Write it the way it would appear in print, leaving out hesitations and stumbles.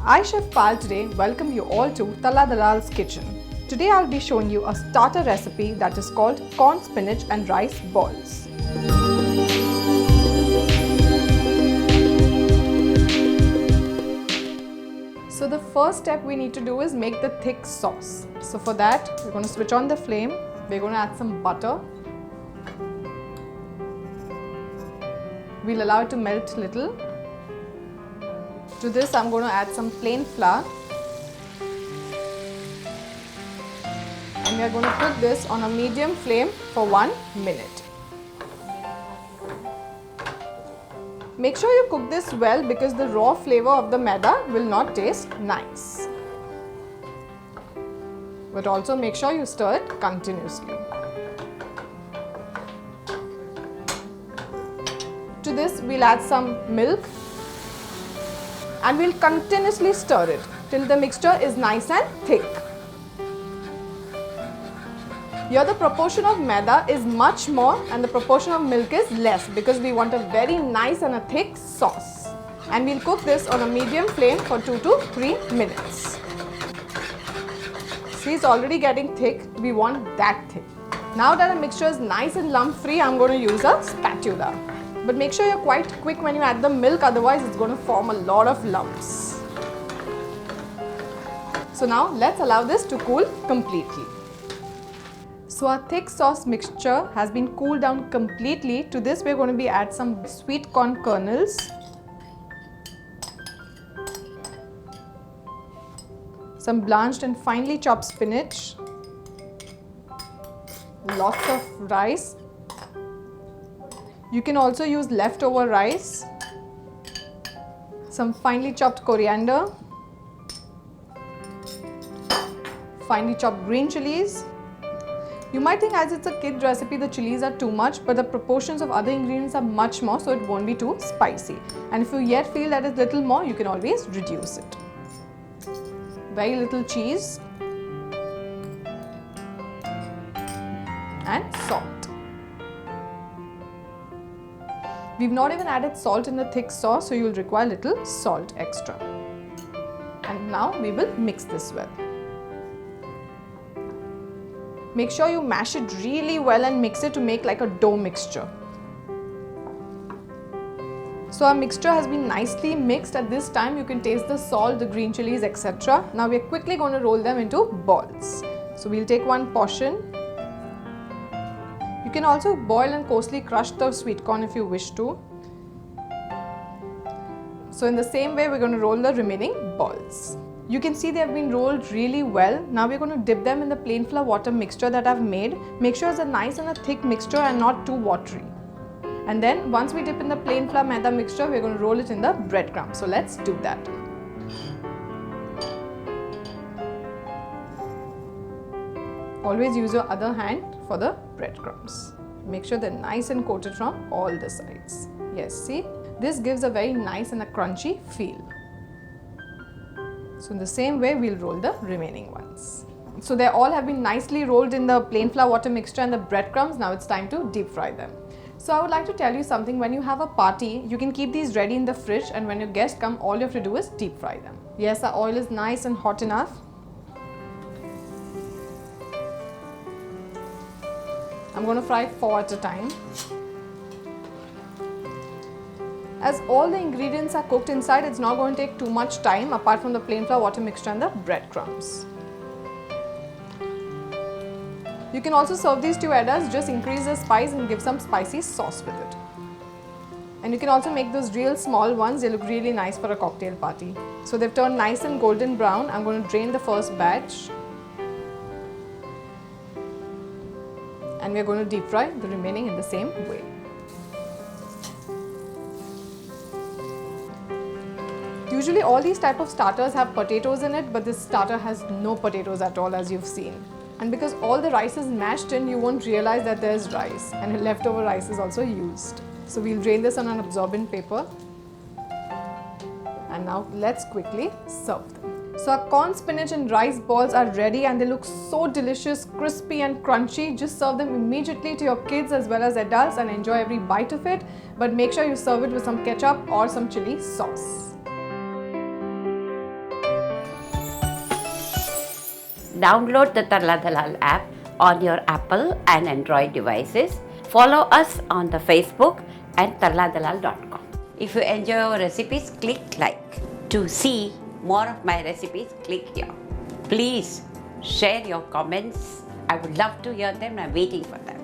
I, Chef Pal, today welcome you all to Tarla Dalal's kitchen. Today I'll be showing you a starter recipe that is called corn, spinach and rice balls. So the first step we need to do is make the thick sauce. So for that, we're going to switch on the flame. We're going to add some butter. We'll allow it to melt a little. To this, I'm going to add some plain flour. And we are going to cook this on a medium flame for 1 minute. Make sure you cook this well because the raw flavor of the maida will not taste nice. But also make sure you stir it continuously. To this, we'll add some milk and we'll continuously stir it till the mixture is nice and thick. Here the proportion of maida is much more and the proportion of milk is less because we want a very nice and a thick sauce. And we'll cook this on a medium flame for 2 to 3 minutes. See, it's already getting thick. We want that thick. Now that the mixture is nice and lump free, I'm going to use a spatula. But make sure you're quite quick when you add the milk, otherwise it's going to form a lot of lumps. So now let's allow this to cool completely. So our thick sauce mixture has been cooled down completely. To this we're going to add some sweet corn kernels, some blanched and finely chopped spinach, lots of rice. You can also use leftover rice, some finely chopped coriander, finely chopped green chilies. You might think as it's a kid recipe the chilies are too much, but the proportions of other ingredients are much more, so it won't be too spicy. And if you yet feel that it's a little more, you can always reduce it. Very little cheese and salt. We've not even added salt in the thick sauce, so you'll require a little salt extra. And now we will mix this well. Make sure you mash it really well and mix it to make like a dough mixture. So our mixture has been nicely mixed. At this time you can taste the salt, the green chilies, etc. Now we are quickly going to roll them into balls. So we'll take one portion. You can also boil and coarsely crush the sweet corn if you wish to. So in the same way we're going to roll the remaining balls. You can see they have been rolled really well. Now we're going to dip them in the plain flour water mixture that I've made. Make sure it's a nice and a thick mixture and not too watery. And then once we dip in the plain flour maida mixture, we're going to roll it in the breadcrumbs. So let's do that. Always use your other hand for the breadcrumbs. Make sure they're nice and coated from all the sides. Yes, see? This gives a very nice and a crunchy feel. So in the same way, we'll roll the remaining ones. So they all have been nicely rolled in the plain flour water mixture and the breadcrumbs. Now it's time to deep fry them. So I would like to tell you something. When you have a party, you can keep these ready in the fridge, and when your guests come, all you have to do is deep fry them. Yes, our oil is nice and hot enough. I'm going to fry 4 at a time. As all the ingredients are cooked inside, it's not going to take too much time apart from the plain flour water mixture and the breadcrumbs. You can also serve these to adults, just increase the spice and give some spicy sauce with it. And you can also make those real small ones, they look really nice for a cocktail party. So they've turned nice and golden brown. I'm going to drain the first batch. And we're going to deep fry the remaining in the same way. Usually all these type of starters have potatoes in it, but this starter has no potatoes at all, as you've seen. And because all the rice is mashed in, you won't realize that there's rice, and leftover rice is also used. So we'll drain this on an absorbent paper. And now let's quickly serve them. So our corn, spinach and rice balls are ready and they look so delicious, crispy and crunchy. Just serve them immediately to your kids as well as adults and enjoy every bite of it. But make sure you serve it with some ketchup or some chili sauce. Download the Tarla Dalal app on your Apple and Android devices. Follow us on the Facebook and tarladalal.com. If you enjoy our recipes, click like. To see more of my recipes, click here. Please share your comments. I would love to hear them. I'm waiting for them.